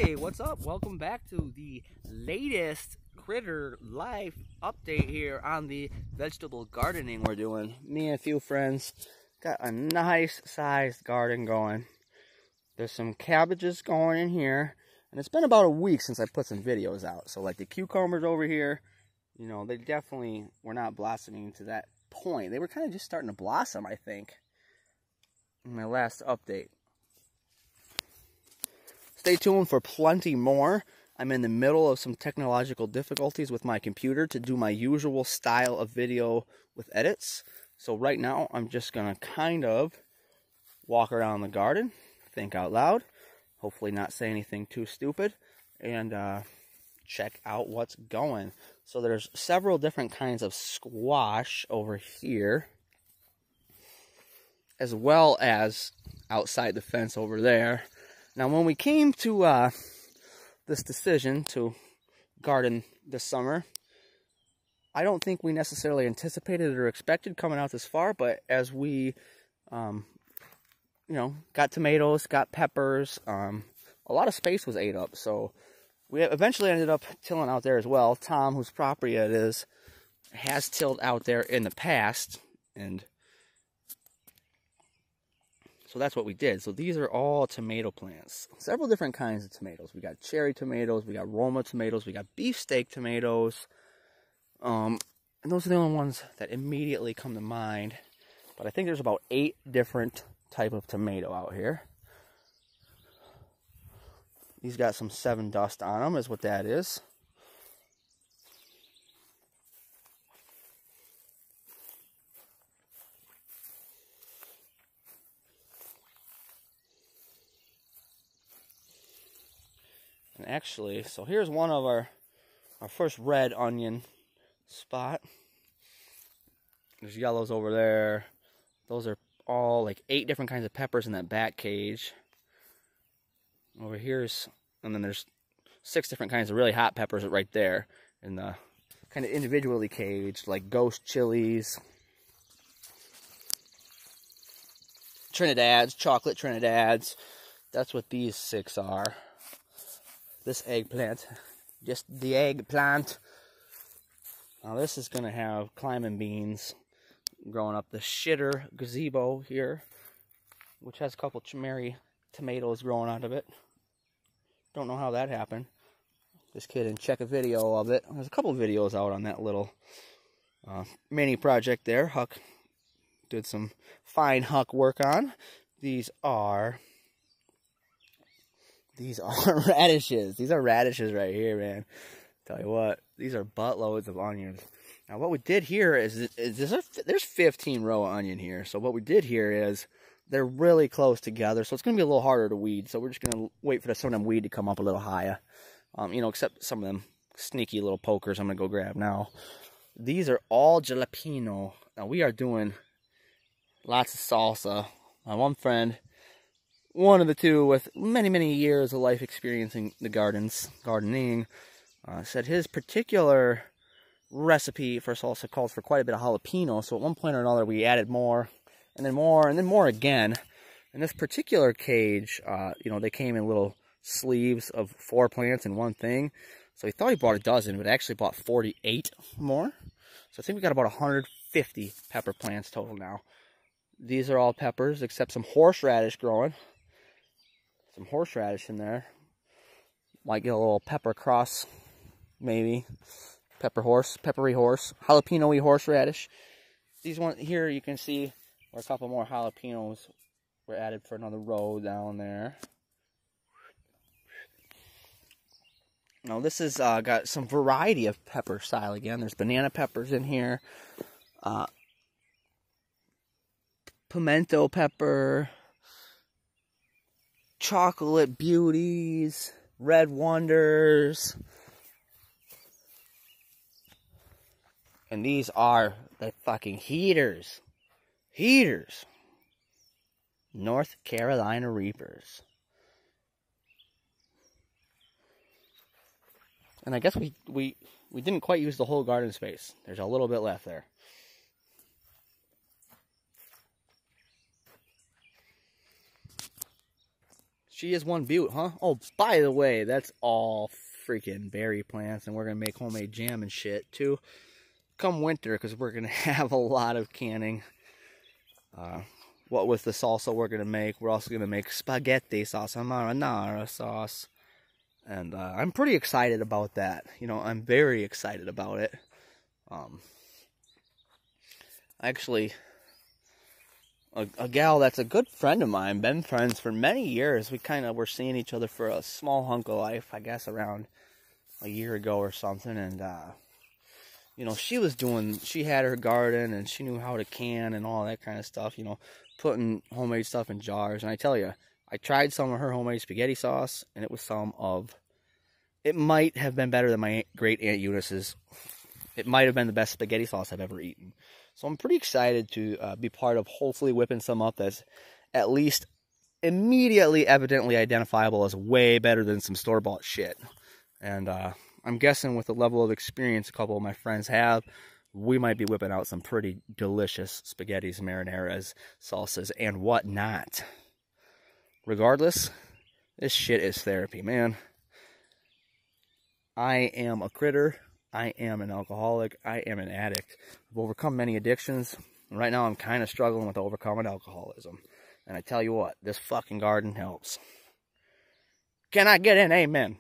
Hey, what's up? Welcome back to the latest Critter Life update here on the vegetable gardening we're doing. Me and a few friends got a nice sized garden going. There's some cabbages going in here, and it's been about a week since I put some videos out. So like the cucumbers over here, you know, they definitely were not blossoming to that point. They were kind of just starting to blossom, I think, in my last update. Stay tuned for plenty more. I'm in the middle of some technological difficulties with my computer to do my usual style of video with edits. So right now, I'm just going to kind of walk around the garden, think out loud, hopefully not say anything too stupid, and check out what's going. So there's several different kinds of squash over here, as well as outside the fence over there. Now, when we came to this decision to garden this summer, I don't think we necessarily anticipated or expected coming out this far, but as we, you know, got tomatoes, got peppers, a lot of space was ate up, so we eventually ended up tilling out there as well. Tom, whose property it is, has tilled out there in the past, and so that's what we did. So these are all tomato plants. Several different kinds of tomatoes. We got cherry tomatoes, we got Roma tomatoes, we got beefsteak tomatoes. And those are the only ones that immediately come to mind. But I think there's about 8 different type of tomato out here. These got some 7 dust on them, is what that is. And actually, so here's one of our first red onion spot. There's yellows over there. Those are all like 8 different kinds of peppers in that back cage. Over here's, and then there's 6 different kinds of really hot peppers right there in the kind of individually caged, like ghost chilies, Trinidad's, chocolate Trinidad's. That's what these 6 are. This eggplant, just the eggplant. Now this is going to have climbing beans growing up. The shitter gazebo here, which has a couple cherry tomatoes growing out of it. Don't know how that happened. Just kidding. Check a video of it. There's a couple videos out on that little mini project there. Huck did some fine Huck work on. These are radishes. These are radishes right here, man. Tell you what, these are buttloads of onions. Now, what we did here is there's 15 row of onion here. So what we did here is they're really close together, so it's going to be a little harder to weed. So we're just going to wait for some of them weed to come up a little higher. You know, except some of them sneaky little pokers I'm going to go grab now. These are all jalapeno. Now, we are doing lots of salsa. My one friend, one of the two with many years of life experiencing the gardening, said his particular recipe for salsa calls for quite a bit of jalapeno. So at one point or another, we added more, and then more, and then more again. In this particular cage, you know, they came in little sleeves of 4 plants in one thing. So he thought he bought a dozen, but actually bought 48 more. So I think we got about 150 pepper plants total now. These are all peppers, except some horseradish growing. Some horseradish in there. Might get a little pepper cross, maybe. Peppery horse, jalapeno-y horseradish. These ones here you can see are a couple more jalapenos were added for another row down there. Now this has got some variety of pepper style again. There's banana peppers in here. Pimento pepper. Chocolate beauties, red wonders, and these are the fucking heaters, North Carolina Reapers. And I guess we didn't quite use the whole garden space. There's a little bit left there. She is one beaut, huh? Oh, by the way, that's all freaking berry plants, and we're going to make homemade jam and shit, too. Come winter, because we're going to have a lot of canning. What with the salsa we're going to make, we're also going to make spaghetti sauce, marinara sauce. And I'm pretty excited about that. You know, I'm very excited about it. Actually, a gal that's a good friend of mine, been friends for many years. We kind of were seeing each other for a small hunk of life, I guess around a year ago or something. And, you know, she had her garden and she knew how to can and all that kind of stuff, you know, putting homemade stuff in jars. And I tell you, I tried some of her homemade spaghetti sauce, and it was it might have been better than my great Aunt Eunice's. It might have been the best spaghetti sauce I've ever eaten. So I'm pretty excited to be part of hopefully whipping some up that's at least immediately evidently identifiable as way better than some store-bought shit. And I'm guessing with the level of experience a couple of my friends have, we might be whipping out some pretty delicious spaghettis, marinaras, salsas, and whatnot. Regardless, this shit is therapy, man. I am a critter. I am an alcoholic. I am an addict. I've overcome many addictions. And right now I'm kind of struggling with overcoming alcoholism. And I tell you what, this fucking garden helps. Can I get an amen?